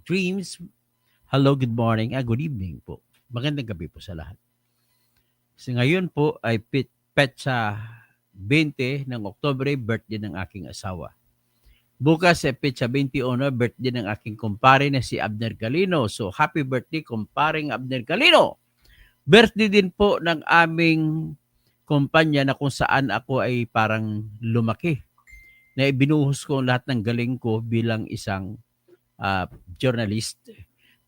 dreams. Hello, good morning, good evening po. Magandang gabi po sa lahat. So ngayon po ay petsa 20 ng Oktubre, birthday ng aking asawa. Bukas ay petsa 21, birthday ng aking kumpare na si Abner Galino. So happy birthday, kumparing Abner Galino! Birthday din po ng aming kumpanya na kung saan ako ay parang lumaki. Na ibinuhos ko lahat ng galing ko bilang isang journalist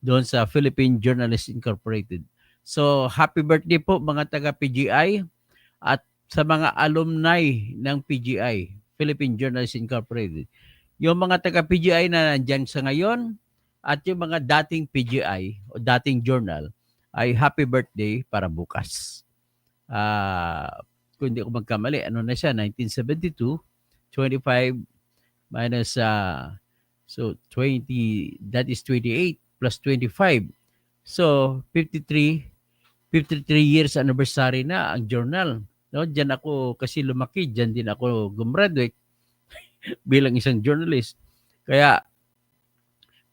doon sa Philippine Journalists Incorporated. So, happy birthday po mga taga-PGI at sa mga alumni ng PGI, Philippine Journalists Incorporated. Yung mga taga-PGI na nandyan sa ngayon at yung mga dating PGI o dating journal ay happy birthday para bukas. Kung hindi ako magkamali, ano na siya, 1972, 25 minus so 20, that is 28 plus 25. So 53 years anniversary na ang journal. No, diyan ako kasi lumaki, diyan din ako gumraduate bilang isang journalist. Kaya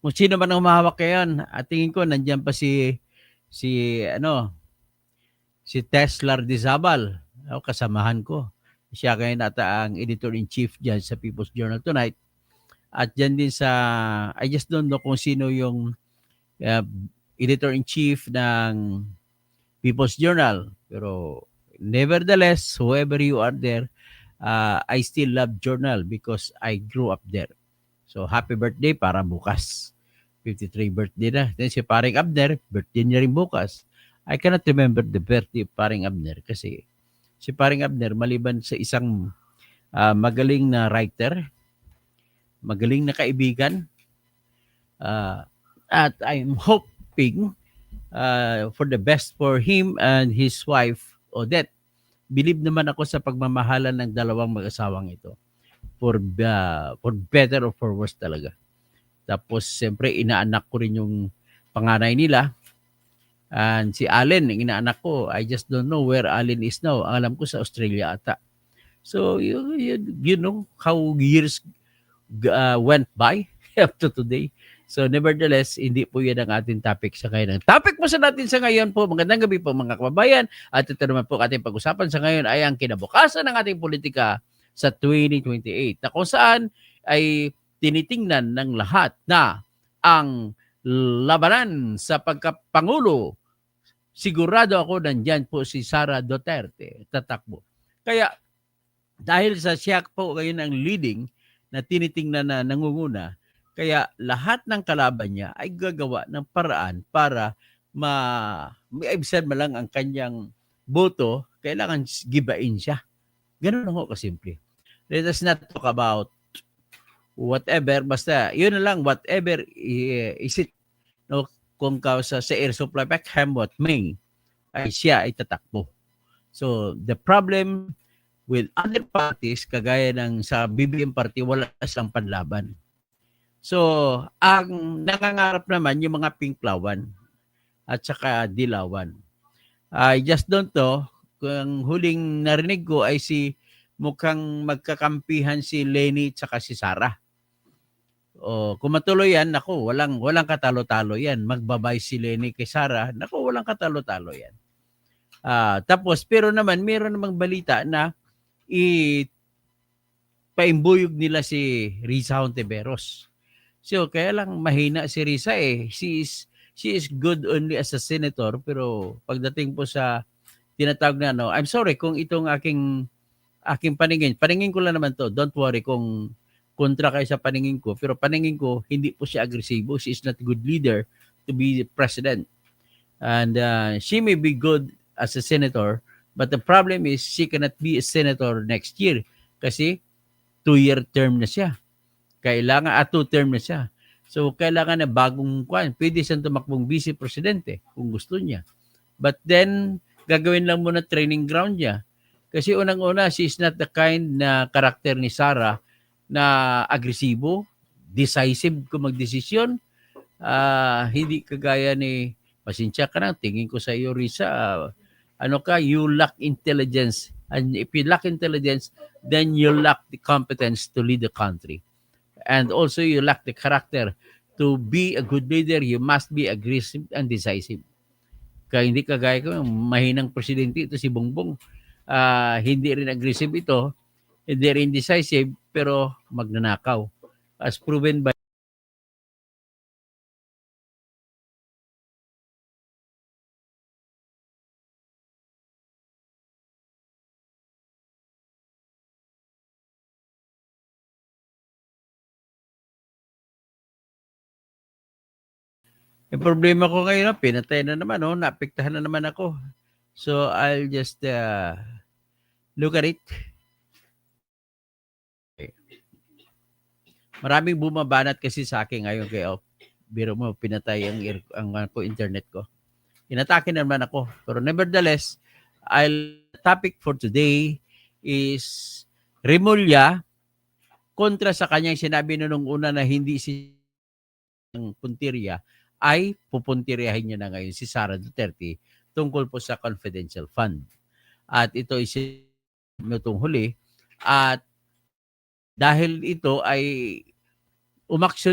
kung sino man ang humahawak ngayon, at tingin ko nandiyan pa si Tesla Ardizabal, kasamahan ko. Siya ngayon ata ang editor-in-chief diyan sa People's Journal Tonight. At dyan din sa, I just don't know kung sino yung editor-in-chief ng People's Journal. Pero nevertheless, whoever you are there, I still love journal because I grew up there. So happy birthday para bukas. 53 birthday na. Then si Paring Abner, birthday niya rin bukas. I cannot remember the birthday of Paring Abner kasi si Paring Abner maliban sa isang magaling na writer, magaling na kaibigan, at I'm hoping for the best for him and his wife, Odette. Believe naman ako sa pagmamahalan ng dalawang mag-asawang ito. For better or for worse talaga. Tapos, siyempre, inaanak ko rin yung panganay nila. And si Allen, yung inaanak ko, I just don't know where Allen is now. Alam ko sa Australia ata. So, you know how years went by up to today. So nevertheless, hindi po yan ang ating topic sa ngayon. Ang topic po sa natin sa ngayon po, magandang gabi po mga kababayan. At ito naman po ating pag-usapan sa ngayon ay ang kinabukasan ng ating politika sa 2028. Na kung saan ay tinitingnan ng lahat na ang labanan sa pagkapangulo, sigurado ako nandyan po si Sara Duterte tatakbo. Kaya dahil sa siya po ngayon ang leading na tinitingnan na nangunguna, kaya lahat ng kalaban niya ay gagawa ng paraan para maibsan man lang ang kanyang boto, kailangan gibain siya. Ganun lang ho kasimple. Let us not talk about whatever, basta yun na lang, whatever is it, no, kung sa air supply Peckham, what may, ay siya ay tatakbo. So the problem with other parties, kagaya ng sa BBM party, wala silang panlaban. So, ang nangangarap naman yung mga pinklawan at saka dilawan. I just don't know, kung huling narinig ko ay mukhang magkakampihan si Lenny at saka si Sara. O, kung matuloy yan, naku, walang katalo-talo yan. Magbabay si Lenny kay Sara, naku, walang katalo-talo yan. Tapos, pero naman, meron namang balita na paimbuyog nila si Risa Hontiveros. So, kaya lang mahina si Risa eh. She is good only as a senator, pero pagdating po sa tinatawag na I'm sorry kung itong aking paningin ko lang naman to. Don't worry kung kontra kayo sa paningin ko, pero paningin ko, hindi po siya agresibo. She is not a good leader to be president. And she may be good as a senator, but the problem is she cannot be a senator next year kasi 2-year term na siya. Kailangan 2-term na siya. So, kailangan na bagong pwede siyang tumakbong vice-presidente kung gusto niya. But then, gagawin lang muna training ground niya. Kasi unang-una, she is not the kind na karakter ni Sara na agresibo, decisive kung magdesisyon. Hindi kagaya ni, pasensya ka na, tingin ko sa iyo, Risa, you lack intelligence. And if you lack intelligence, then you lack the competence to lead the country. And also, you lack the character To be a good leader, you must be aggressive and decisive. Kaya hindi kagaya ko, mahinang presidente ito si Bongbong. Hindi rin aggressive ito, hindi rin decisive, pero magnanakaw. As proven by yung problema ko ngayon, pinatay na naman, naapektahan na naman ako. So, I'll just look at it. Maraming bumabanat kasi sa akin ngayon kaya biro mo pinatay ang internet ko. Inatake na naman ako. Pero nevertheless, topic for today is Remulla kontra sa kanyang sinabi na nung una na hindi si ng puntirya ay pupuntiryahin niya na ngayon si Sara Duterte tungkol po sa confidential fund. At ito is nitong huli at dahil ito ay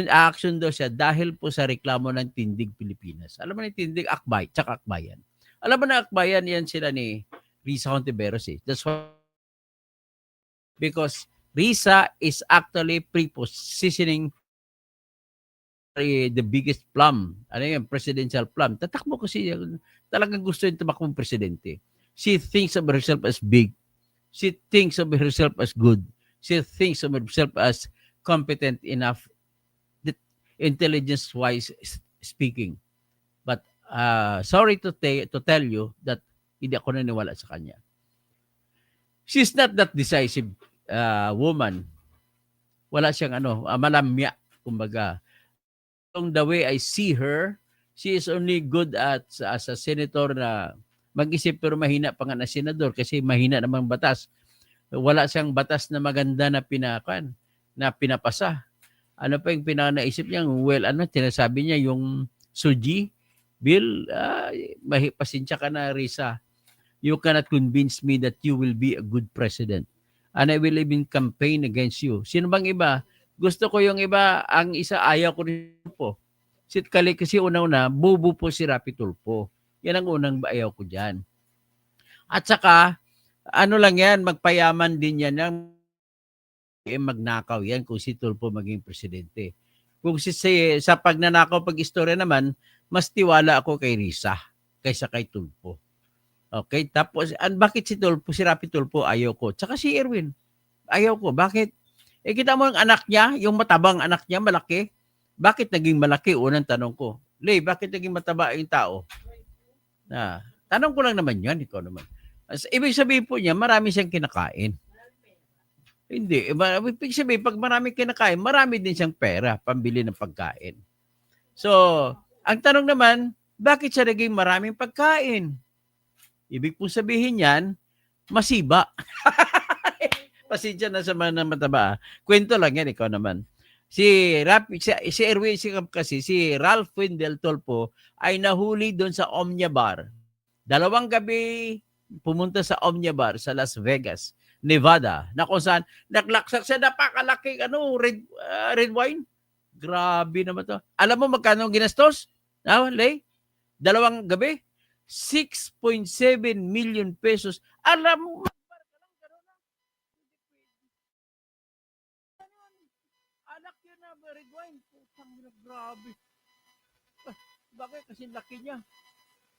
action daw siya dahil po sa reklamo ng Tindig Pilipinas. Alam mo na Tindig, Akbay, tsaka Akbayan. Alam mo na Akbayan, yan sila ni Risa Hontiveros eh. That's why, because Risa is actually prepositioning the biggest plum. Ano yan? Presidential plum. Tatakbo kasi talagang gusto yung tumakbong presidente. She thinks of herself as big. She thinks of herself as good. She thinks of herself as competent enough, intelligence-wise speaking. But sorry to tell you that hindi ako naniwala sa kanya. She's not that decisive woman. Wala siyang malamya, kumbaga. The way I see her, she is only good as a senator na mag-isip pero mahina pa nga na senador kasi mahina namang batas. Wala siyang batas na maganda na pinapasa. Ano pa yung pinanaisip niya? Well, tinasabi niya yung Suji bill, pasensya ka na, Risa. You cannot convince me that you will be a good president. And I will even campaign against you. Sino bang iba? Gusto ko yung iba, ang isa ayaw ko rin po. Kasi una-una, bubu po si Rapi Tulfo. Yan ang unang ayaw ko dyan. At saka, lang yan, magpayaman din yan ng magnakaw yan kung si Tulfo maging presidente. Kung sa pagnanakaw pag-istorya naman, mas tiwala ako kay Risa kaysa kay Tulfo. Okay, tapos bakit si Rapi Tulfo ayaw ko? Tsaka si Erwin, ayaw ko. Bakit? Kita mo ang anak niya, yung matabang anak niya, malaki. Bakit naging malaki? Unang tanong ko. Lay, bakit naging mataba yung tao? Tanong ko lang naman yan, ikaw naman. Ibig sabihin po niya, marami siyang kinakain. Hindi. Ibig sabihin, pag marami kinakain, marami din siyang pera, pambili ng pagkain. So, ang tanong naman, bakit siya naging maraming pagkain? Ibig po sabihin yan, masiba. Pasensya na sa mga mataba. Kwento lang yan, ikaw naman. Si Erwin kasi, si Ralph Wendell Tulfo ay nahuli doon sa Omnia Bar. 2 gabi pumunta sa Omnia Bar sa Las Vegas, Nevada, na kung saan naglaksak sa napakalaking red wine. Grabe naman to. Alam mo magkano ginastos? Lay? 2 gabi? 6.7 million pesos. Alam mo, anak yun na red wine. Grabe. Bakit? Kasi laki niya.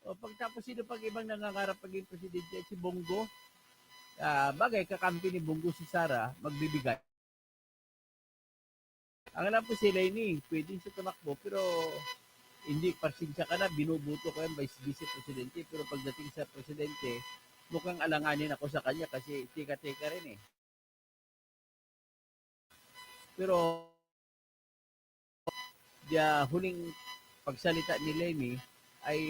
Pagtapos sino pag ibang nangangarap paging presidente, si Bongo. Bagay, kakampi ni Bongo si Sara, magbibigay. Ang alam po sila ini, pwedeng sa tumakbo, pero hindi, pasensya ka na, binubuto ko yung vice presidente, pero pagdating sa presidente, mukhang alanganin ako sa kanya kasi tika-tika rin eh. Pero, huling pagsalita ni Lenny, ay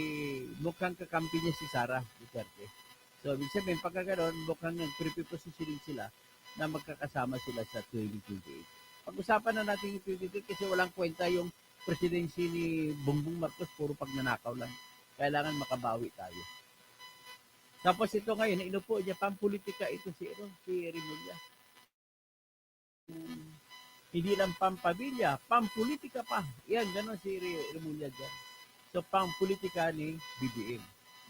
mukhang kakampi niya si Sara Duterte. So, ibig sabihin, pagka gano'n, mukhang nag-pre-positioning sila na magkakasama sila sa 2028. Pag-usapan na natin yung 2028 kasi walang kwenta yung presidency ni Bongbong Marcos, puro pagnanakaw lang. Kailangan makabawi tayo. Tapos ito ngayon, inupo niya, pampolitika ito si Remulla. Hindi lang pampamilya, pampolitika pa. Yan, gano'n si Remulla dyan. So, pampolitika ni BBM.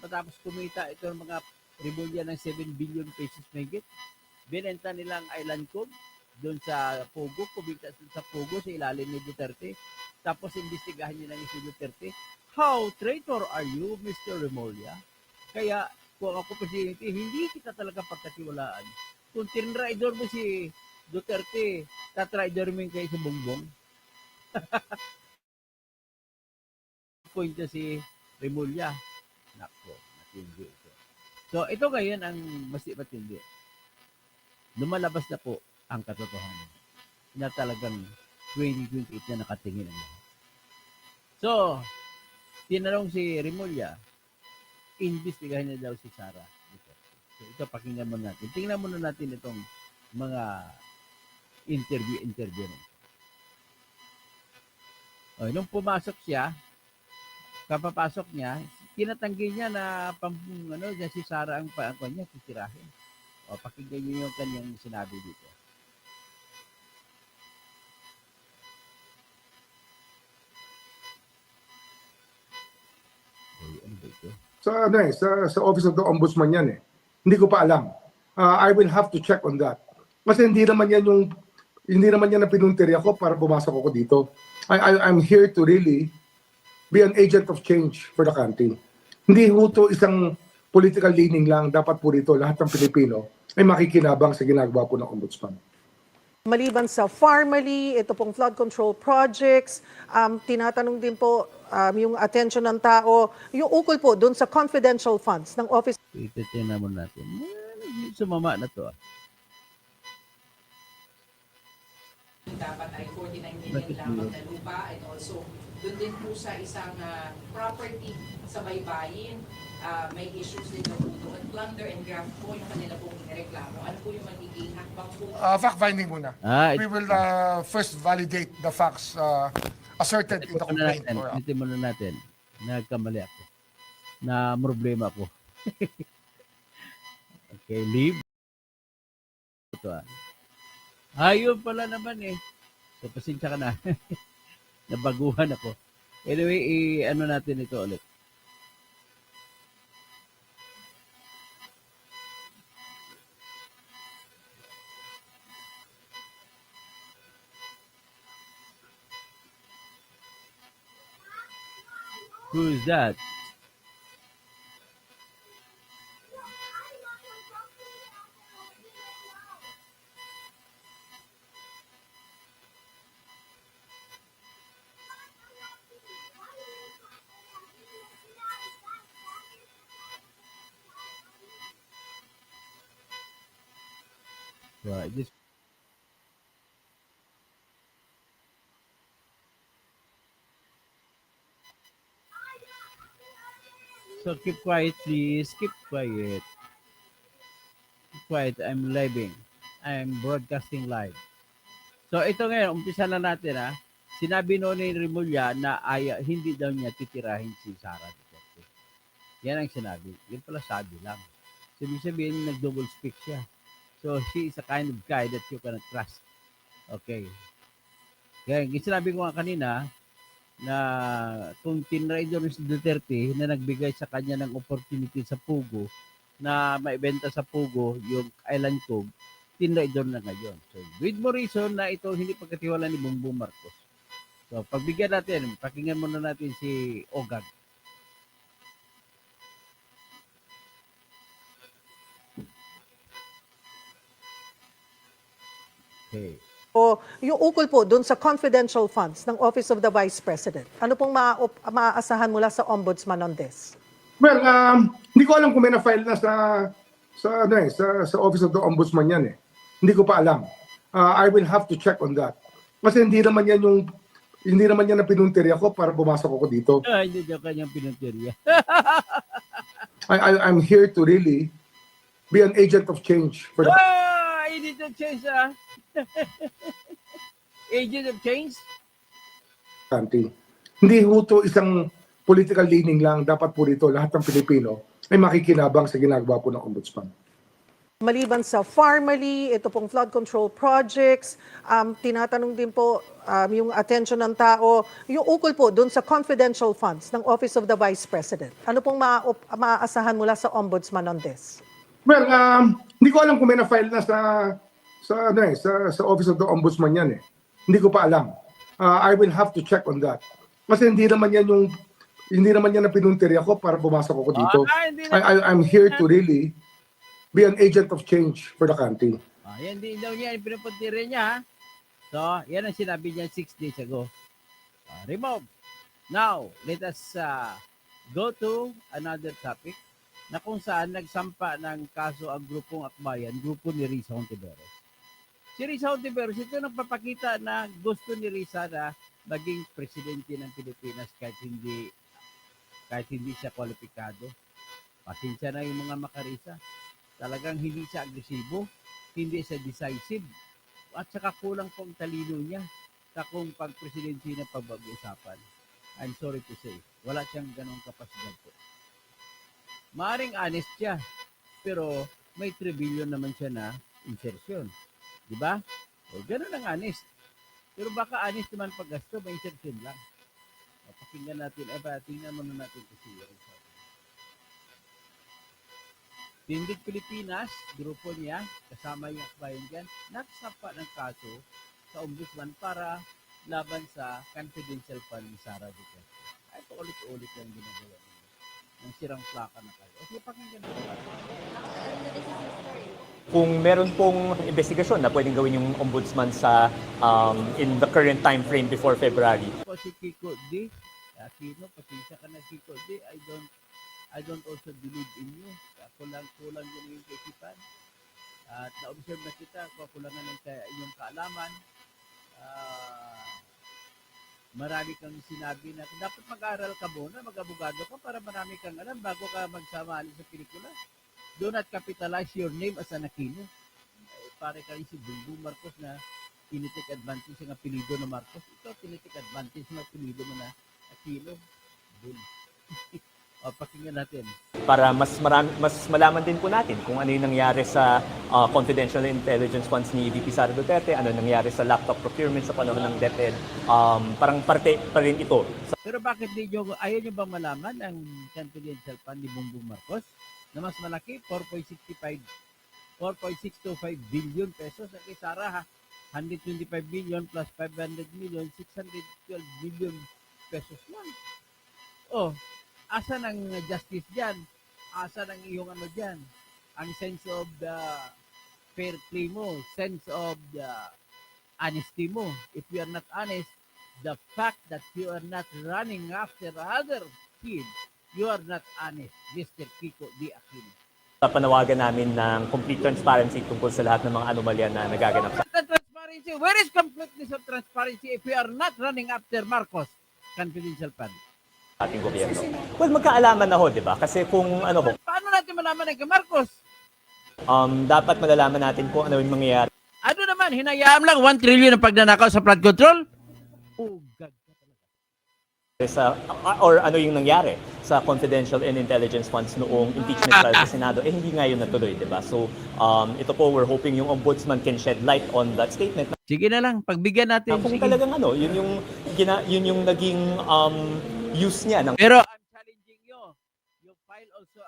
Matapos kumita ito ng mga Remulla ng 7 billion pesos mahigit, binenta nilang Island Cove doon sa Pogo, kumita sa Pogo sa ilalim ni Duterte. Tapos imbestigahan niya ng si Duterte. How traitor are you, Mr. Remulla? Kaya kung ako presidente, hindi kita talaga pagkatiwalaan. Kung tinraidor mo si Duterte, tatraidor mo kayo sa bongbong. Point na si Remulla. Nako, matindi ito. So, ito ngayon ang mas matindi. Lumalabas na po ang katotohanan na talagang 2028 na nakatingin ang lahat. So, tinanong si Remulla, imbestigahin na daw si Sara. So, ito pakinggan muna natin. Tingnan muna natin itong mga interview. O, nung pumasok siya, kapapasok niya, tinatanggi niya na si Sara ang paangkon niya, titirahin. O, pakinggan niyo yung kanyang sinabi dito. Ano ba ito? Sa Office of the Ombudsman yan eh. Hindi ko pa alam. I will have to check on that. Kasi hindi naman yan ang pinuntirya ko para pumasok ako dito. I'm here to really be an agent of change for the country. Hindi ho to isang political leaning lang. Dapat po dito lahat ng Pilipino ay makikinabang sa ginagawa po ng Ombudsman. Maliban sa Farmally, ito pong flood control projects, tinatanong din po yung attention ng tao, yung ukol po doon sa confidential funds ng Office. Ititingnan mo natin. Sumama na to. Dapat ay 49 million lamang na lupa and also doon din po sa isang property sa Baybayin, may issues din na po doon. Plunder and graft po yung kanila pong reklamo. Ano po yung magiging hakbang po? Fact-finding muna. We will first validate the facts asserted in the complaint. Ito muna natin. Nagkamali ako. Na problema ko. Okay, leave. Ito ayun pala naman eh. So, pasensya ka na. Nabaguhan ako. Anyway, ano natin ito ulit. Who's that? Right, just so keep quiet, please. Keep quiet. Keep quiet. I'm living. I'm broadcasting live. So ito ngayon, umpisa na natin ha. Sinabi noon ni Remulla na hindi daw niya titirahin si Sara Duterte. Yan ang sinabi. Yan pala sabi lang. Sabi sabihin, nag-double speak siya. So she is a kind of guy that you cannot trust. Okay. Kaya sinabi ko nga kanina na kung tinraidor si Duterte na nagbigay sa kanya ng opportunity sa Pugo na maibenta sa Pugo yung Island Cove, tinraidor na ngayon. So with more reason na ito hindi pagkatiwala ni Bongbong Marcos. So pagbigyan natin, pakinggan muna natin si Ogag. Okay. O yung ukol po doon sa confidential funds ng Office of the Vice President. Ano pong maaasahan mula sa Ombudsman on this? Well, hindi ko alam kung may na-file na sa Office of the Ombudsman yan eh. Hindi ko pa alam. I will have to check on that. Kasi hindi naman yan ang pinuntirya ko para pumasok ako dito. Hindi daw kanyang pinuntirya. I'm here to really be an agent of change for the Agent of change Agent of change? country. Hindi ho to isang political leaning lang. Dapat po dito lahat ng Pilipino ay makikinabang sa ginagawa po ng Ombudsman. Maliban sa Farmally, ito pong flood control projects, tinatanong din po yung attention ng tao, yung ukol po doon sa confidential funds ng Office of the Vice President. Ano pong maaasahan mula sa Ombudsman on this? Well, hindi ko alam kung may na-file na sa Office of the Ombudsman yan eh. Hindi ko pa alam. I will have to check on that. Kasi hindi naman yan na pinuntirya ko para pumasok ako dito. Hindi na. I'm here to really be an agent of change for the country. Yan din daw niya, pinupuntiri niya. Ha? So, yan ang sinabi niya 6 days ago. Remove. Now, let us go to another topic na kung saan nagsampa ng kaso ang grupong Akbayan, grupo ni Risa Hontiveros. Si Risa Hontiveros, ito nagpapakita na gusto ni Risa na maging presidente ng Pilipinas kahit hindi siya kwalipikado. Pasensya na yung mga makarisa. Talagang hindi siya agresibo, hindi siya decisive, at saka kulang pong talino niya sa kung pag-presidency na pag-uusapan. I'm sorry to say, wala siyang ganong kapasidad po. Maaring honest siya, pero may 3 billion naman siya na insertion. Di ba? O, ganun ang honest. Pero baka honest naman pag-gasto, may insertion lang. O, pakinggan natin, tingnan muna natin kasi yung Tindig Pilipinas, grupo niya, kasama yung Akbayan dyan, nagsampa ng kaso sa Ombudsman para laban sa confidential fund ni Sara Duterte. Ay, paulit-ulit yung ginagawa niya. Ang sirang plaka na kayo. Okay, pakinggan natin. Kung meron pong investigasyon na pwedeng gawin yung ombudsman sa in the current time frame before February. Po si Kiko D. Aquino, pasensya ka na Kiko D. I don't also believe in you. Kulang yun yung kaisipan. At na-observe na kita, kukulangan ng iyong kaalaman. Marami kang sinabi na dapat mag-aral ka muna, mag-abogado ka para marami kang alam bago ka magsamali sa pelikula. Do not capitalize your name as an Aquino. Pare ka rin si Bongbong Marcos na tinitik advantage ng apelido na Marcos. Ito, tinitik advantage ng apelido mo na Aquino. Bull. O, pakinggan natin. Para mas malaman din po natin kung ano yung nangyari sa confidential intelligence funds ni VP Sara Duterte, ano nangyari sa laptop procurement sa panahon ng DepEd. Parang parte pa rin ito. Pero bakit ayaw nyo bang malaman ang confidential fund ni Bongbong Marcos na mas malaki, 4.625 billion pesos at kay Sara, 125 billion plus 500 million, 612 billion pesos lang. Oh, asa ng justice dyan? Asa ng iyong ano dyan? Ang sense of the fair play mo, sense of the honesty mo. If you are not honest, the fact that you are not running after other kids, you are not honest, Mr. Kiko D. Aquino. Panawagan namin ng complete transparency tungkol sa lahat ng mga anomalya na nagaganap sa Transparency. Where is completeness of transparency if we are not running after Marcos confidential fund? ating gobyerno. Well, magkaalaman na ho, di ba? Kasi kung ano ho, Paano natin malaman ng kay Marcos? dapat malalaman natin kung ano yung mangyayari Ano naman, hinayaan lang 1 trillion ang pagnanakaw sa flood control? Oh, God. sa or ano yung nangyari sa confidential and intelligence funds noong impeachment trial sa Senado, hindi nga yun natuloy, di ba? So, ito po, we're hoping yung ombudsman can shed light on that statement. Sige na lang, pagbigyan natin. Kung Sige. talagang ano, yun yung naging use niya ng Pero I'm challenging you. You file also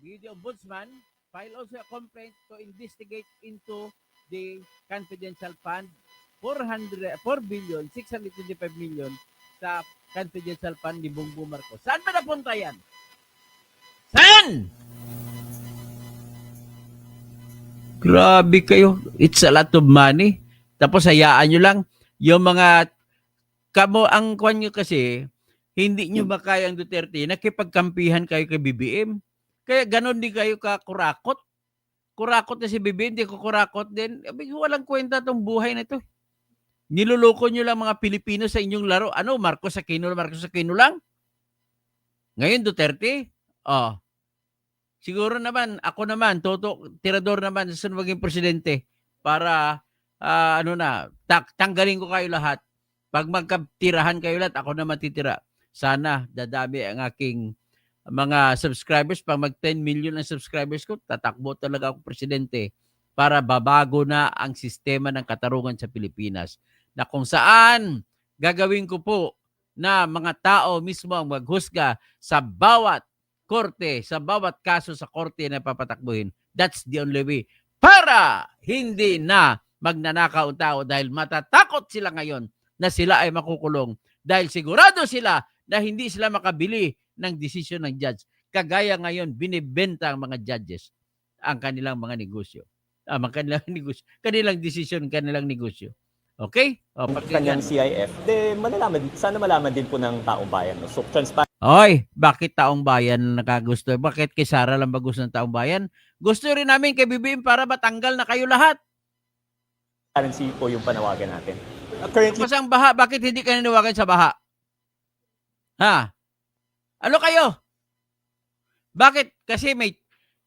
the ombudsman, file also a complaint to investigate into the confidential fund 4 billion 625 million sa confidential fund ni Bongbong Marcos. Saan ba napunta yan? Saan? Grabe kayo. It's a lot of money. Tapos hayaan nyo lang yung mga ang kwan nyo kasi hindi nyo makaya ang Duterte nakipagkampihan kayo kay BBM. Kaya ganon din kayo kakurakot. Kurakot na si BBM, hindi ko kurakot din. Walang kwenta tong buhay na ito. Niloloko nyo lang mga Pilipino sa inyong laro. Ano, Marcos Aquino lang? Ngayon, Duterte? Oh. Siguro naman, ako naman, tirador naman sa maging presidente para, tanggalin ko kayo lahat. Pag magkatirahan kayo lahat, ako naman titira. Sana dadami ang aking mga subscribers, pag mag 10 million ang subscribers ko, tatakbo talaga ako presidente para babago na ang sistema ng katarungan sa Pilipinas. Na kung saan gagawin ko po na mga tao mismo ang maghusga sa bawat korte, sa bawat kaso sa korte na papatakbuhin. That's the only way para hindi na magnanakaw ang tao dahil matatakot sila ngayon na sila ay makukulong dahil sigurado sila na hindi sila makabili ng desisyon ng judge. Kagaya ngayon, binibenta ang mga judges ang kanilang mga negosyo. Ang kanilang negosyo, kanilang desisyon, kanilang negosyo. Okay? O, Kanyang CIF, sana malaman din po ng taong bayan. No? So, transparency Oy, bakit taong bayan na nakagusto? Bakit kay Sara lang ba gusto ng taong bayan? Gusto rin namin kay BBM para matanggal na kayo lahat. po yung panawagan natin. Currently, Kasi ang baha, bakit hindi ka nanawagan sa baha? Ha? Ano kayo? Bakit?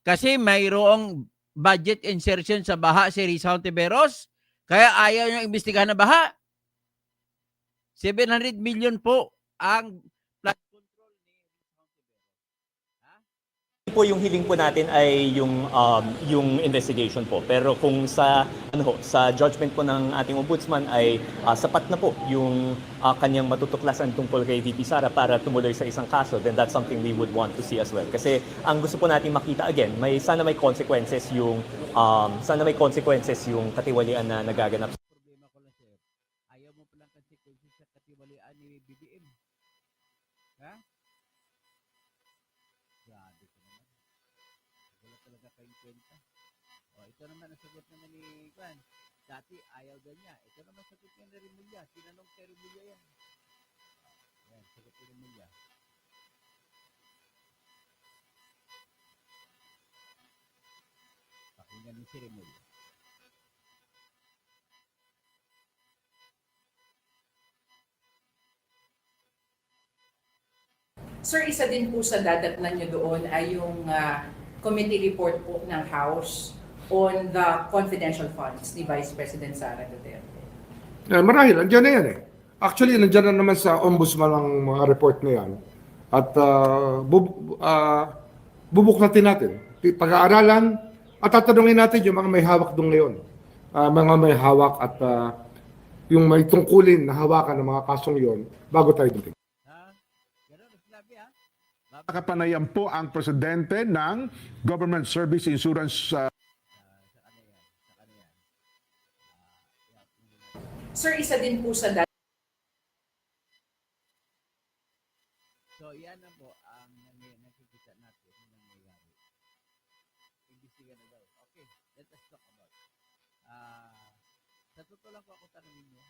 Kasi mayroong budget insertion sa baha si Risa Hontiveros, kaya ayaw niyang imbestigahan na baha. 700 million po ang flood control ni Risa Hontiveros. po yung hiling po natin ay yung investigation po. Pero kung sa judgment po ng ating ombudsman ay sapat na po yung kanyang matutuklasan tungkol kay VP Sara para tumuloy sa isang kaso, then that's something we would want to see as well. Kasi ang gusto po natin makita again, sana may consequences yung katiwalian na nagaganap. Problema ko lang, sir. Ayaw mo palang consequences sa katiwalian ni BBM. Ha? Grabe ko naman. Wala talaga kayong kwenta. O, ito naman ang sagot naman ni Kwan. Dati ayaw daw niya. Ito naman sagot niya ni Remulla. Tinanong kay Remulla yan. Yan, sagot ni Remulla. Pakinggan ni si Remulla. Sir, isa din po sa dadatnan nyo doon ay yung committee report po ng House on the confidential funds ni Vice President Sara Duterte. Marahil, andyan na yan eh. Actually, nandyan na naman sa ombudsman ang mga report na yan. At bubuklatin natin. Pag-aaralan at tatanungin natin yung mga may hawak doon ngayon. Mga may hawak at yung may tungkulin na hawakan ng mga kasong yon bago tayo dumating. Ganun ang sinabi, ha? Nakapanayan po ang presidente ng Government Service Insurance Sir, isa din po sa So, yan na po ang nakikita natin na nangyayari. Imbestigan na daw. Okay, let us talk about it. Sa totoo lang po ako tanongin niyo,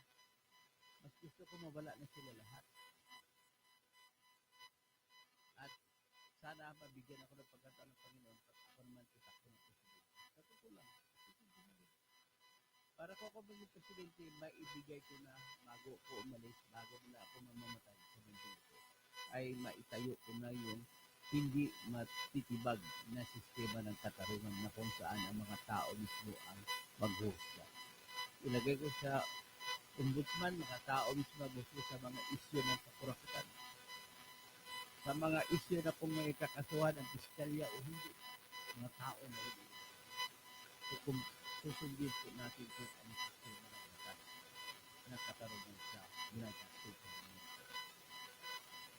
mas gusto ko mawala na sila lahat. At sana mabigyan ako ng pagkataon ng Panginoon at ako naman itakbo ng Presidente. Sa totoo lang. Para ko ako maging Presidente, maibigay ko na bago ko umalis, bago na ako mamamatay sa mundo ito, ay maitayo ko na yung hindi matitibag na sistema ng katarungan na kung saan ang mga tao mismo ang maghuhusga. Ilagay ko sa ombudsman, mga tao mismo maghuhusga sa mga isyu ng kapurakutan. Sa mga isyu na kung may kakasuhan ang piskalya o hindi, mga tao na rin. So, kung susundin po natin kung ano sistema ng batas na katarungan sa United States of America.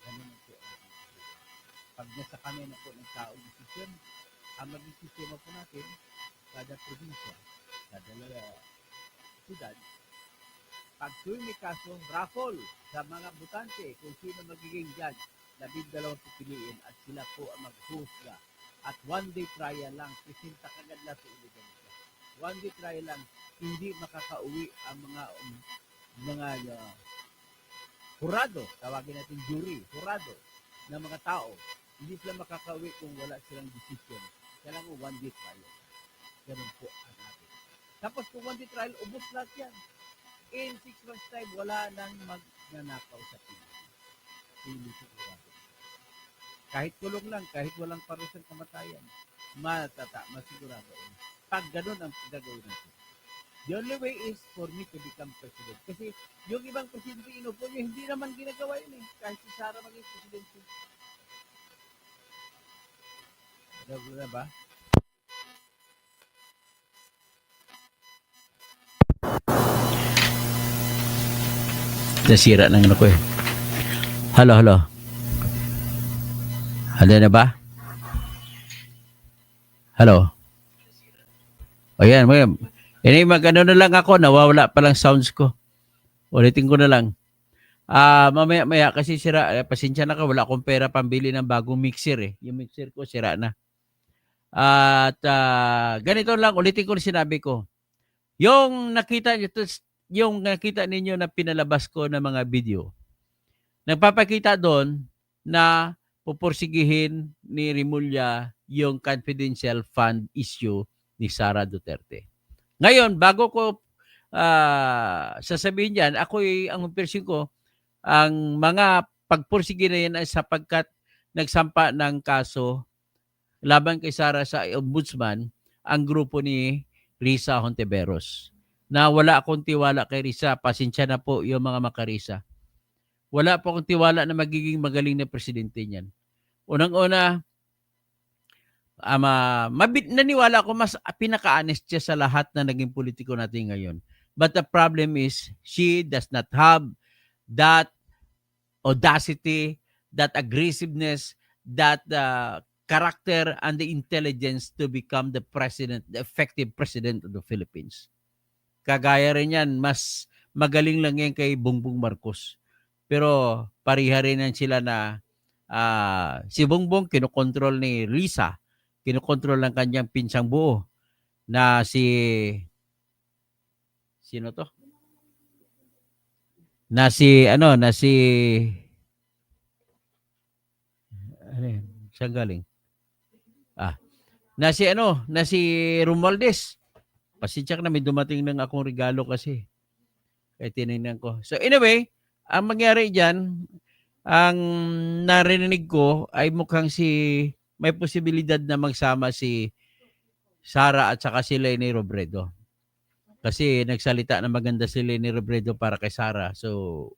Ganun po ang ating. Pag nasa kami na po ng taong desisyon, ang maging sistema po natin, kada probinsya, kada siyudad, pag tuwing may kaso, raffle sa mga butante kung sino magiging judge, 12 pipiliin at sila po ang maghusga. At one-day trial lang, presenta kagad lang sa ebidensya. One-day trial lang, hindi makakauwi ang mga hurado, tawagin natin jury, hurado, ng mga tao. Hindi sila makakauwi kung wala silang decision. Kailangan mo one-day trial. Ganun po ang atin. Tapos kung one-day trial, ubos lahat yan. In 6 months time, wala nang magnanakaw sa Pilipinas. Hindi sigurado. Kahit kulong lang, kahit walang parusang kamatayan, masigurado. Pag ganun ang gagawin natin. The only way is for me to become president. Kasi yung ibang presidente inupo nyo, hindi naman ginagawa yun eh. Kahit si Sara maging presidente. Na ba? Nasira ng ano ko eh. Hello, hello. Hello na ba? Hello. O yan, ma'am. Mag-ano na lang ako, nawawala pa lang sounds ko. Ulitin ko na lang. Mamaya-maya kasi sira, pasensya na ka, wala akong pera pambili ng bagong mixer eh. Yung mixer ko sira na. At ganito lang, ulitin ko na sinabi ko. Yung nakita ninyo na pinalabas ko ng mga video, nagpapakita doon na pupursigihin ni Rimulya yung confidential fund issue ni Sara Duterte. Ngayon, bago ko sasabihin yan, ang impression ko, ang mga pagpursige na yan ay sapagkat nagsampa ng kaso laban kay Sara sa ombudsman ang grupo ni Risa Hontiveros. Na wala akong tiwala kay Risa, pasensya na po yung mga makarisa. Wala po akong tiwala na magiging magaling na presidente niyan. Unang-una, naniwala ako mas pinaka-honest siya sa lahat na naging politiko natin ngayon. But the problem is, she does not have that audacity, that aggressiveness, that character and the intelligence to become the president, the effective president of the Philippines. Kagaya rin yan, mas magaling lang yan kay Bongbong Marcos. Pero pariha rin yan sila na si Bongbong kinokontrol ni Risa, kinokontrol ng kanyang pinsang buo na sino to? Na si ano yan? Saan galing? Na si Romualdez. Pasensya ka na, may dumating ng akong regalo kasi. Kaya tinignan ko. So anyway, ang mangyari dyan, ang narinig ko ay mukhang may posibilidad na magsama si Sara at saka si Leni Robredo. Kasi nagsalita na maganda si Leni Robredo para kay Sara. So,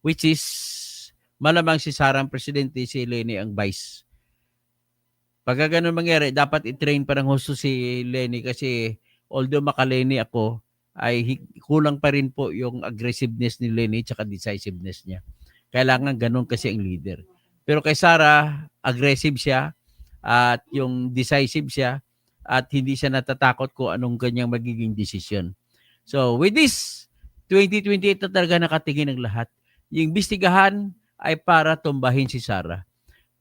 which is, malamang si Sara ang presidente, si Leni ang vice. Pagka ganun mangyari, dapat i-train pa ng husto si Leni kasi although makaleni ako, ay kulang pa rin po yung aggressiveness ni Leni at decisiveness niya. Kailangan ganun kasi ang leader. Pero kay Sara, aggressive siya at yung decisive siya at hindi siya natatakot kung anong kanyang magiging desisyon. So with this, 2028 na talaga nakatingin ng lahat. Yung imbestigahan ay para tumbahin si Sara.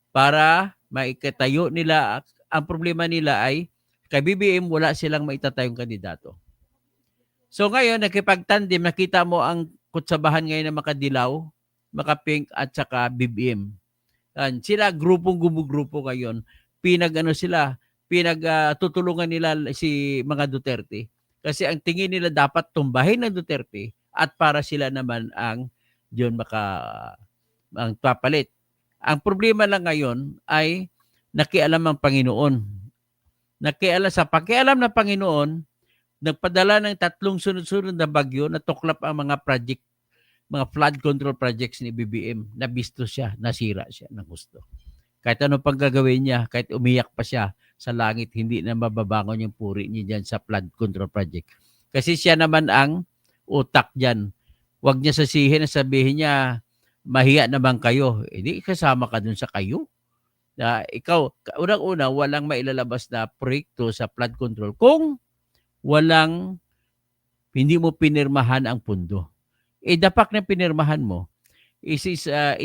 Para maikatayo nila, ang problema nila ay kay BBM wala silang maitatayong kandidato. So ngayon, nakipagtandem, nakita mo ang kutsabahan ngayon na Makadilaw, Makapink at saka BBM. Sila grupong-gumugrupo ngayon. Pinagtutulungan nila si mga Duterte. Kasi ang tingin nila dapat tumbahin ng Duterte at para sila naman ang ang papalit. Ang problema lang ngayon ay nakialam ang Panginoon. Sa pakialam ng Panginoon, nagpadala ng 3 sunod-sunod na bagyo na tuklap ang mga flood control projects ni BBM. Nabisto siya, nasira siya ng gusto. Kahit ano pang gagawin niya, kahit umiyak pa siya sa langit, hindi na mababangon yung puri niya dyan sa flood control project. Kasi siya naman ang utak dyan. Huwag niya sasihin na sabihin niya, mahiya naman kayo. Hindi kasama ka dun sa kayo. Ikaw, unang-una, walang mailalabas na proyekto sa flood control kung hindi mo pinirmahan ang pundo. Dapat na pinirmahan mo, it is a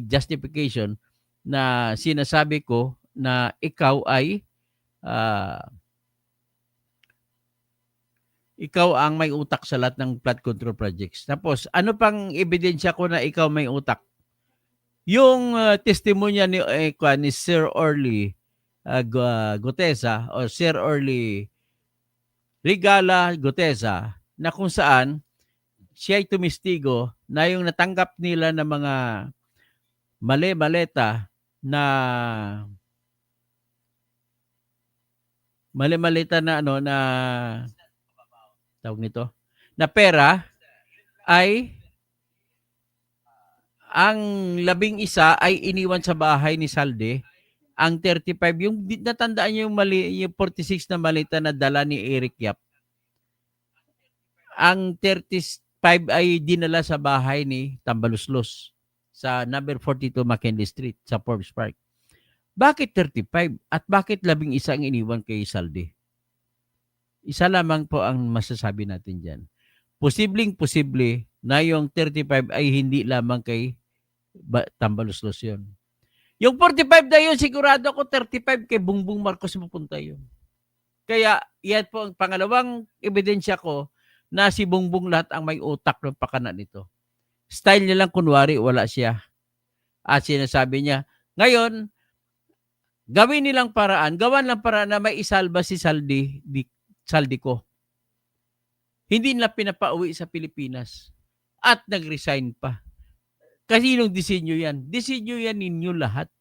justification na sinasabi ko na ikaw ang may utak sa lahat ng flood control projects. Tapos, ano pang ebidensya ko na ikaw may utak? Yung testimonya ni Sir Orly Gutesa o Sir Orly Regala Gutesa na kung saan siya ay tumistigo na yung natanggap nila ng mga mali-maleta na tawag nito na pera ay ang 11 ay iniwan sa bahay ni Salde ang 35, natandaan niyo yung 46 na malita na dala ni Eric Yap. Ang 35 ay dinala sa bahay ni Tambaluslos sa number 42 McKinley Street sa Forbes Park. Bakit 35 at bakit 11 ang iniwan kay Saldi? Isa lamang po ang masasabi natin dyan. Posible na yung 35 ay hindi lamang kay Tambaluslos yun. Yung 45 na yun, sigurado ako 35 kay Bongbong Marcos mapunta yun. Kaya yan po ang pangalawang ebidensya ko na si Bongbong lahat ang may utak ng pakana nito. Style niya lang kunwari wala siya. At sinasabi niya, ngayon, gawan lang paraan na may isalba si Saldi ko. Hindi nila pinapauwi sa Pilipinas. At nag-resign pa. Kasinong disenyo yan? Disenyo yan ninyo lahat.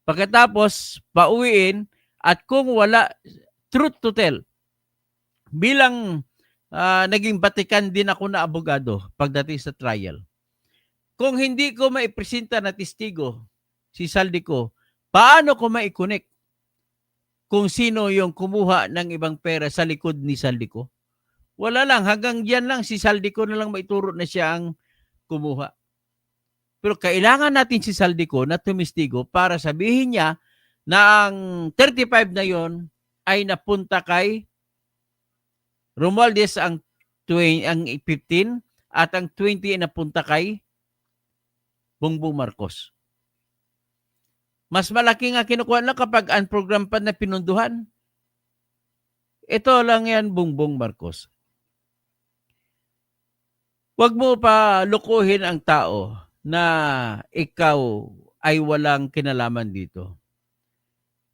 Pagkatapos, pauwiin at kung wala, truth to tell, bilang naging batikan din ako na abogado pagdating sa trial. Kung hindi ko maipresenta na testigo si Saldi ko, paano ko maikonek kung sino yung kumuha ng ibang pera sa likod ni Saldi ko? Wala lang, hanggang diyan lang si Saldi ko na lang maituro na siya ang kumuha. Pero kailangan natin si Saldi ko na tumistigo para sabihin niya na ang 35 na yon ay napunta kay Romualdez ang 15 at ang 20 ay napunta kay Bongbong Marcos. Mas malaki nga kinukuha lang kapag unprogrammed pa na pinunduhan. Ito lang yan, Bongbong Marcos. Huwag mo pa lukuhin ang tao na ikaw ay walang kinalaman dito.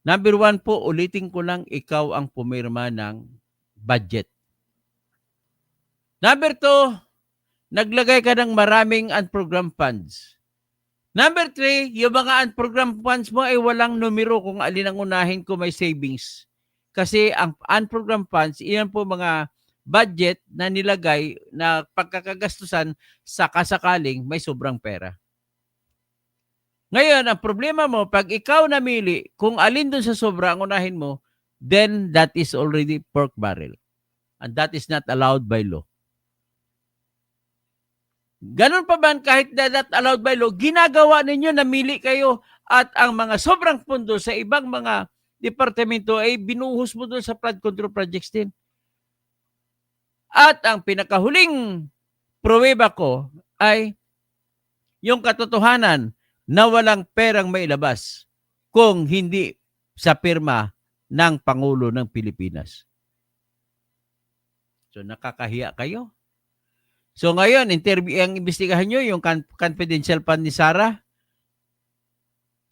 Number 1 po, ulitin ko lang, ikaw ang pumirma ng budget. Number 2, naglagay ka ng maraming unprogrammed funds. Number 3, yung mga unprogrammed funds mo ay walang numero kung alin ang unahin ko may savings. Kasi ang unprogrammed funds, iyan po mga budget na nilagay na pagkakagastusan sa kasakaling may sobrang pera. Ngayon, ang problema mo, pag ikaw namili, kung alin dun sa sobra ang unahin mo, then that is already pork barrel. And that is not allowed by law. Ganun pa man, kahit not allowed by law, ginagawa ninyo, namili kayo at ang mga sobrang pundo sa ibang mga departamento ay binuhos mo doon sa flood control projects din. At ang pinakahuling pruweba ko ay yung katotohanan na walang perang mailabas kung hindi sa pirma ng Pangulo ng Pilipinas. So nakakahiya kayo. So ngayon, ang imbestigahan nyo yung confidential fund ni Sara.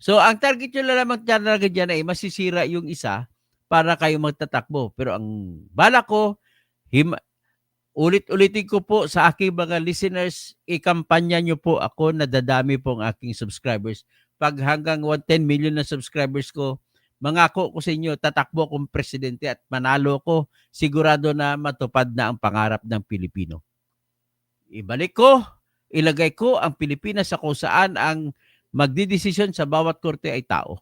So ang target nyo lamang talaga dyan ay masisira yung isa para kayo magtatakbo. Pero ang bala ko, ulit-ulitin ko po sa aking mga listeners, ikampanya nyo po ako na dadami po ang aking subscribers. Pag hanggang 10 million na subscribers ko, mangako ko sa inyo, tatakbo akong presidente at manalo ko, sigurado na matupad na ang pangarap ng Pilipino. Ibalik ko, ilagay ko ang Pilipinas sa kung saan ang magdidesisyon sa bawat korte ay tao.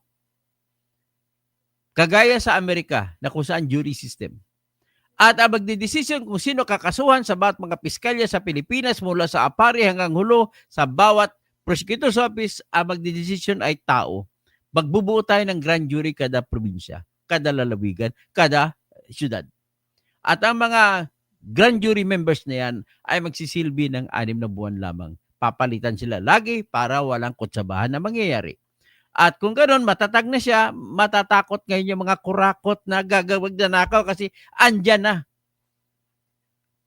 Kagaya sa Amerika na kung saan jury system. At ang magdidesisyon kung sino kakasuhan sa bawat mga piskalya sa Pilipinas mula sa apari hanggang hulo sa bawat prosecutor's office, ang magdidesisyon ay tao. Magbubuo tayo ng grand jury kada probinsya, kada lalawigan, kada syudad. At ang mga grand jury members na yan ay magsisilbi ng 6 na buwan lamang. Papalitan sila lagi para walang kutsabahan na mangyayari. At kung ganoon, matatag na siya, matatakot ngayon yung mga kurakot na gagawag na nakaw kasi andyan na.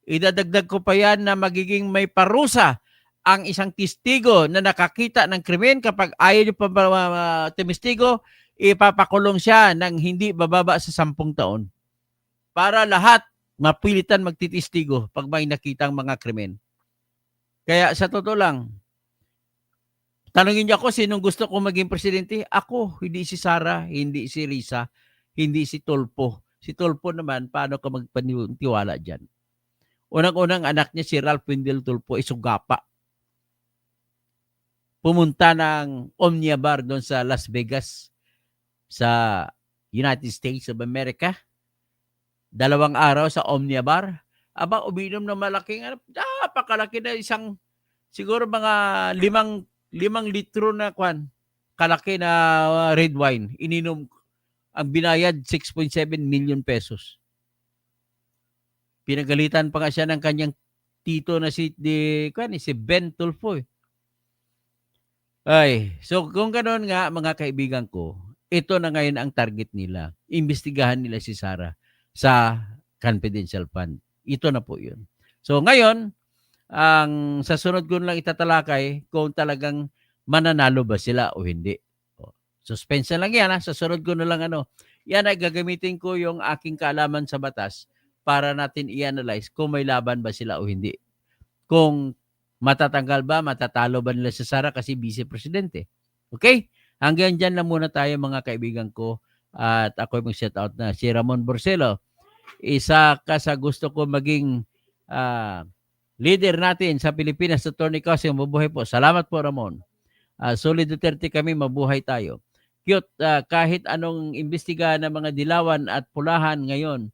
Idadagdag ko pa yan na magiging may parusa ang isang testigo na nakakita ng krimen. Kapag ayaw niyo pa testigo, ipapakulong siya ng hindi bababa sa 10 taon. Para lahat mapilitan magtitistigo pag may nakitang mga krimen. Kaya sa totoo lang, tanungin niyo ako sinong gusto ko maging presidente? Ako, hindi si Sara, hindi si Risa, hindi si Tulfo. Si Tulfo naman, paano ka magpaniwala dyan? Unang-unang anak niya si Ralph Wendell Tulfo, isugapa. pumunta ng Omnia Bar doon sa Las Vegas sa United States of America. 2 araw sa Omnia Bar. Aba, uminom ng malaking, napakalaki na isang, siguro mga 5 litro na kalaki na red wine. Ininom, ang binayad 6.7 million pesos. Pinagalitan pa nga siya ng kanyang tito na si Ben Tulfo. Ay, so kung ganoon nga mga kaibigan ko, ito na ngayon ang target nila. Imbestigahan nila si Sara sa confidential fund. Ito na po 'yun. So ngayon, ang sa sunod ko lang itatalakay kung talagang mananalo ba sila o hindi. Suspense lang yan, sa sunod ko na lang yan ay gagamitin ko yung aking kaalaman sa batas para natin i-analyze kung may laban ba sila o hindi. Kung matatanggal ba, matatalo ba nila si Sara kasi vice-presidente. Okay? Hanggang dyan lang muna tayo mga kaibigan ko. At ako mag-shout out na si Ramon Borcelo. Isa ka sa gusto ko maging leader natin sa Pilipinas sa Tony Kasi. Mabuhay po. Salamat po, Ramon. Solid Duterte kami, mabuhay tayo. Cute, kahit anong imbestiga ng mga dilawan at pulahan ngayon,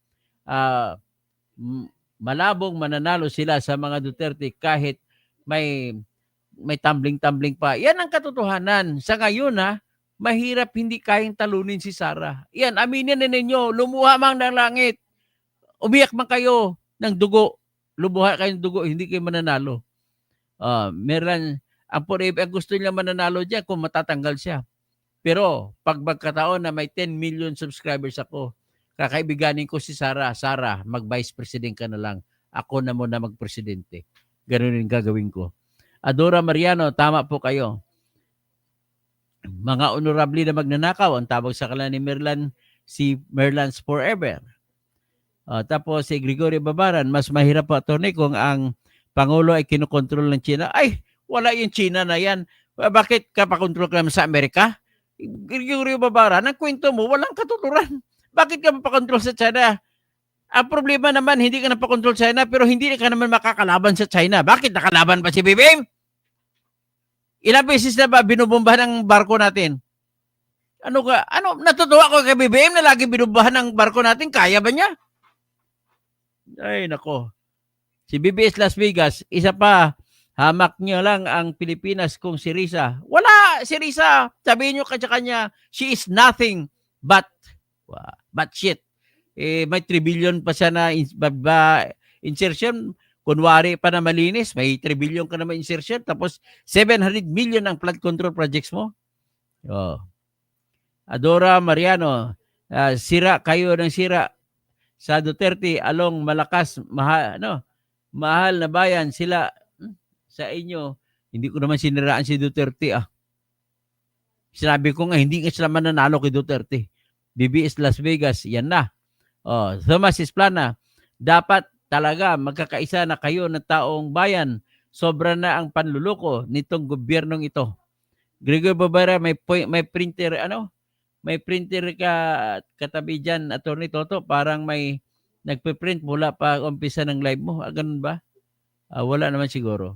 malabong mananalo sila sa mga Duterte kahit may tumbling-tumbling pa. Yan ang katotohanan. Sa ngayon mahirap hindi kayang talunin si Sara. Yan, aminin na ninyo, lumuha mang ng langit. Umiyak man kayo ng dugo. Lumuha kayo ng dugo, hindi kayo mananalo. Meron, ang gusto niya mananalo dyan kung matatanggal siya. Pero pag magkataon na may 10 million subscribers ako, kakaibiganin ko si Sara. Sara, mag-vice president ka na lang. Ako na muna mag-presidente. Ganun yung gagawin ko. Adora Mariano, tama po kayo. Mga honorable na magnanakaw, ang tawag sa kanila ni Merlan, si Merlan's Forever. Tapos si Gregorio Babaran, mas mahirap po, attorney, kung ang Pangulo ay kinokontrol ng China. Ay, wala yung China na yan. Bakit ka pa-control ka naman sa Amerika? Gregorio Babaran, ang kwento mo, walang katuturan. Bakit ka pa-control sa China? Ang problema naman, hindi ka napakontrol sa China, pero hindi ka naman makakalaban sa China. Bakit? Nakalaban ba si BBM? Ilang beses na ba binubombahan ang barko natin? Natutuwa ko kay BBM na lagi binubombahan ang barko natin. Kaya ba niya? Ay, nako. Si BBS Las Vegas, isa pa, hamak niyo lang ang Pilipinas kung si Risa. Wala, si Risa, sabihin niyo kanya, she is nothing but shit. May 3 billion pa siya na insertion. Kunwari pa na malinis, may 3 billion ka naman insertion. Tapos 700 million ang flood control projects mo. Adora Mariano, sira kayo ng sira sa Duterte, along malakas, mahal na bayan sila sa inyo. Hindi ko naman siniraan si Duterte. Sinabi ko nga, hindi nga sila mananalo kay Duterte. BBS Las Vegas, yan na. Thomas Isplana, dapat talaga magkakaisa na kayo ng taong bayan. Sobra na ang panluloko nitong gobyernong ito. Gregor Babara, may printer, may printer ka katabi dyan, Attorney Toto, parang may nagpe-print mula pa umpisa ng live mo. Ganun ba? Wala naman siguro.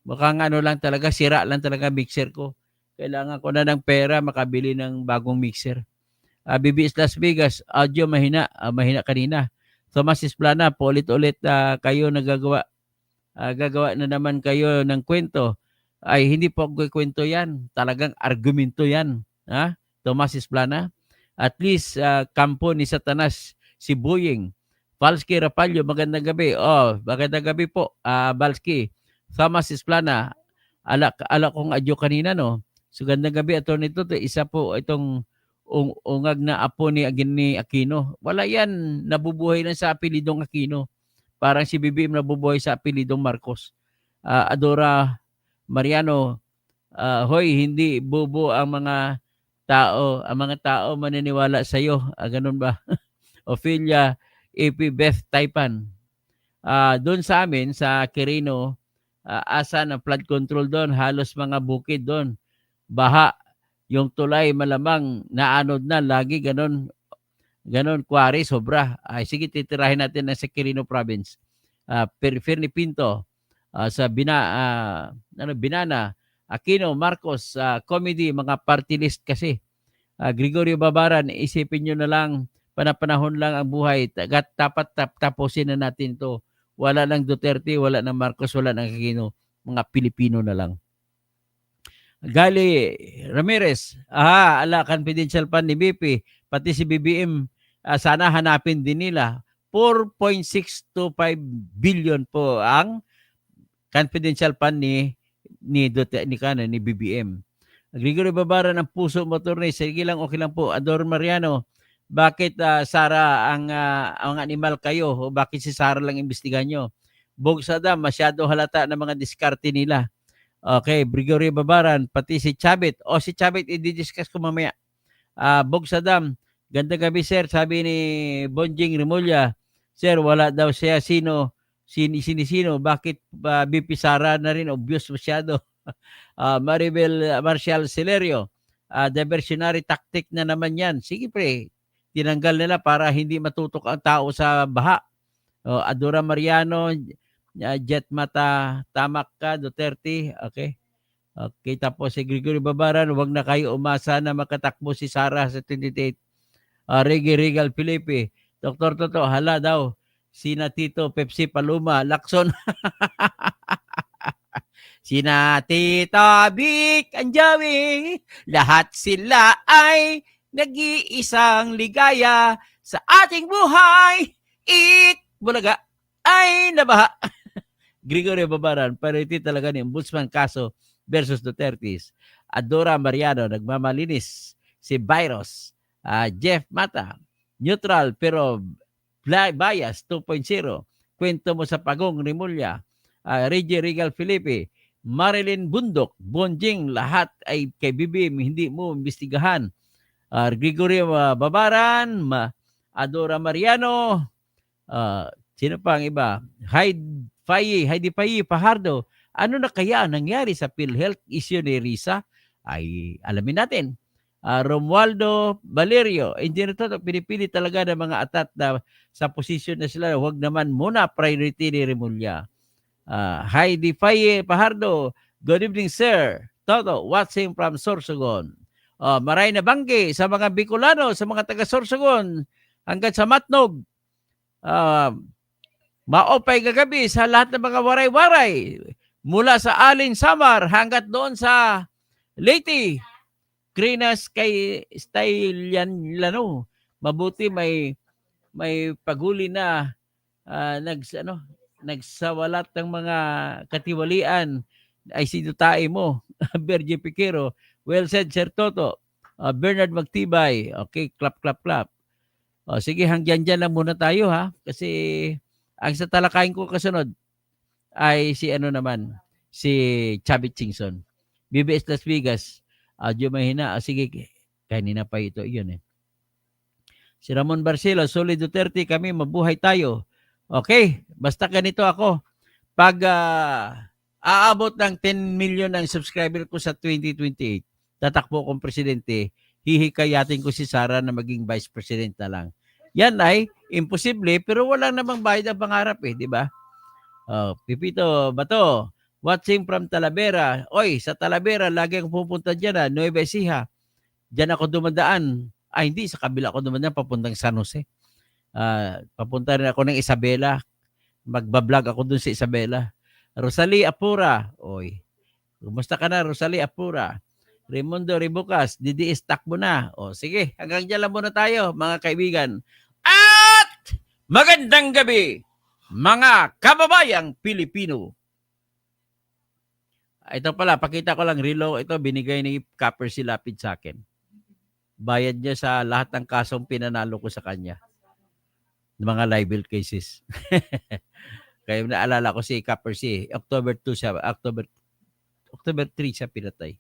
Mukhang lang talaga, sira lang talaga mixer ko. Kailangan ko na ng pera makabili ng bagong mixer. BBS Las Vegas, audio mahina kanina. Thomas Isplana, paulit-ulit kayo nagagawa. Gagawa na naman kayo ng kwento. Ay, hindi po kwento yan. Talagang argumento yan. Thomas Isplana. At least, kampo ni Satanas, si Boying. Balski Rapalyo, magandang gabi. Magandang gabi po, Balski. Thomas Isplana, ala kong adyo kanina, no? So, gandang gabi, Atty. Toto. Isa po itong ungag na apo ni Aquino. Wala yan. Nabubuhay lang sa apelidong Aquino. Parang si BBM nabubuhay sa apelidong Marcos. Adora Mariano, hoy, hindi bubo ang mga tao. Ang mga tao maniniwala sa iyo. Ganun ba? Ophelia AP Beth Taipan. Doon sa amin, sa Quirino, asa ng flood control doon. Halos mga bukid doon. Baha. Yung tulay malamang naanod na lagi ganon quarry sobra. Ay sige, titirahin natin na sa Quirino province. Fernie Pinto sa Binana, Aquino, Marcos, comedy, mga party list kasi. Gregorio Babaran, isipin nyo na lang, panapanahon lang ang buhay. Dapat tapusin na natin to. Wala ng Duterte, wala ng Marcos, wala ng Aquino. Mga Pilipino na lang. Gali Ramirez, confidential fund ni BP, pati si BBM, sana hanapin din nila. 4.625 billion po ang confidential fund ni BBM. Gregory Babara ng Puso Motorne, sige lang, okay lang po. Ador Mariano, bakit Sara ang animal kayo? O bakit si Sara lang imbestigahan nyo? Bog Sadam, masyado halata ng mga diskarte nila. Okay, Gregory Babaran, pati si Chabit. Si Chabit, i-discuss ko mamaya. Bog Sadam, ganda gabi sir, sabi ni Bonjing Remulla, sir, wala daw siya sino, bakit BP Sara na rin, obvious masyado. Maribel Marcial Celerio, diversionary tactic na naman yan. Sige pre, tinanggal nila para hindi matutok ang tao sa baha. Adora Mariano, Jet Mata, tamak ka, Duterte, okay. Okay, tapos si Gregory Babaran, wag na kayo umasa na makatakbo si Sara sa 28. Reggie Regal Felipe, Dr. Toto, hala daw, sina Tito, Pepsi Paluma, Lacson. Sina Tito Vic, Anjawi, lahat sila ay nag-iisang ligaya sa ating buhay. Bulaga ay nabaha. Gregorio Babaran, parity talaga ni Ombudsman kaso versus Duterte. Adora Mariano, nagmamalinis. Si Virus, Jeff Mata, neutral pero bias 2.0. Kwento mo sa Pagong Rimulya, Reggie Regal Felipe, Marilyn Bundok, Bonjing, lahat ay kay BBM, hindi mo imbestigahan. Gregorio Babaran, Adora Mariano, sino pa ang iba? Heidi Faye Fajardo, ano na kaya nangyari sa PhilHealth issue ni Risa? Ay alamin natin. Romualdo Valerio, Engineer Toto, pinipili talaga ng mga atat na sa posisyon na sila, huwag naman muna priority ni Remulla. Heidi Faye Fajardo, good evening sir. Toto, watching from Sorsogon. Maray na banggi sa mga Bicolano, sa mga taga Sorsogon, hanggang sa Matnog. Maopay kagabi sa lahat ng mga waray-waray. Mula sa Alin Samar hanggat doon sa Leyte. Krinas kay Styliano. Mabuti may paguli na nagsawalat ng mga katiwalian ay sinutae mo. Berge Piquero. Well said, Sir Toto. Bernard Magtibay. Okay, clap, clap, clap. Sige, hanggang dyan lang muna tayo ha. Kasi ang sa talakayin ko kasunod ay si Chavit Singson. BBS Las Vegas. Adyo mahina. Sige, kanina pa ito. Yun eh. Si Ramon Barcelo, Solid Duterte, kami mabuhay tayo. Okay, basta ganito ako. Pag aabot ng 10 million ang subscriber ko sa 2028, tatakbo kong presidente, hihikayatin ko si Sara na maging vice president na lang. Yan ay imposible pero wala namang bayad ang pangarap di ba? Pipito Bato, watching from Talavera. Oy, sa Talavera, lagi akong pupunta dyan Nueva Ecija. Diyan ako dumadaan. Hindi, sa kabila ako dumadaan, papuntang San Jose. Papunta rin ako ng Isabela. Magbablog ako dun sa Isabela. Rosalie Apura. Oy, kumusta ka na, Rosalie Apura? Raimundo Ribucas, DDS takbo na. Sige, hanggang dyan lang muna tayo, mga kaibigan. At magandang gabi, mga kababayang Pilipino. Ito pala, pakita ko lang relo. Ito, binigay ni Copper si Lapid sa akin. Bayad niya sa lahat ng kasong pinanalo ko sa kanya. Mga libel cases. Kaya naalala ko si Copper si October 2 siya, October 3 siya pinatay.